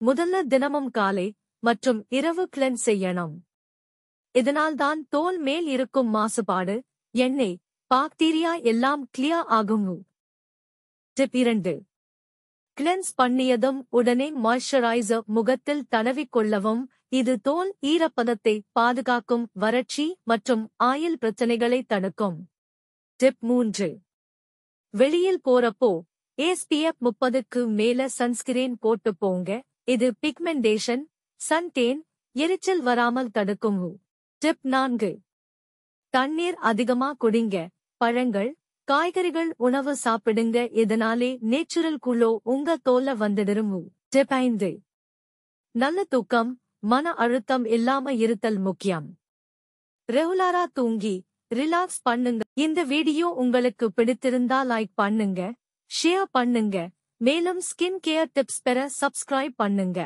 முதல்ல தினமும் காலை மற்றும் இரவு கிளென்ஸ் செய்யணும். இதனால்தான் தோல் மேல் இருக்கும் மாசுபாடு, எண்ணெய், பாக்டீரியா எல்லாம் கிளியர் ஆகும். டிப் 2. கிளென்ஸ் பண்ணியதும் உடனே மாய்ஸ்சரைசர் முகத்தில் தடவிக் கொள்ளவும். இது தோல் ஈரப்பதத்தை பாதுகாக்கும், வறட்சி மற்றும் ஆயில் பிரச்சனைகளை தடுக்கும். டிப் 3. வெளியில் போறப்போ SPF 30க்கு மேல சன்ஸ்கிரீன் போட்டு போங்க. இது பிக்மெண்டேஷன், சன்டேன், எரிச்சல் வராமல் தடுக்கும். டிப் 4. தண்ணீர் அதிகமா குடிங்க. பழங்கள், காய்கறிகள் உணவு சாப்பிடுங்க. இதனாலே நேச்சுரல் குளோ உங்க தோல்ல வந்துடும். டிப் 5. நல்ல தூக்கம், மன அழுத்தம் இல்லாம இருத்தல் முக்கியம். ரெகுலரா தூங்கி ரிலாக்ஸ் பண்ணுங்க. இந்த வீடியோ உங்களுக்கு பிடித்திருந்தா லைக் பண்ணுங்க, ஷேர் பண்ணுங்க. மேலும் ஸ்கின் கேர் டிப்ஸ் பெற சப்ஸ்கிரைப் பண்ணுங்க.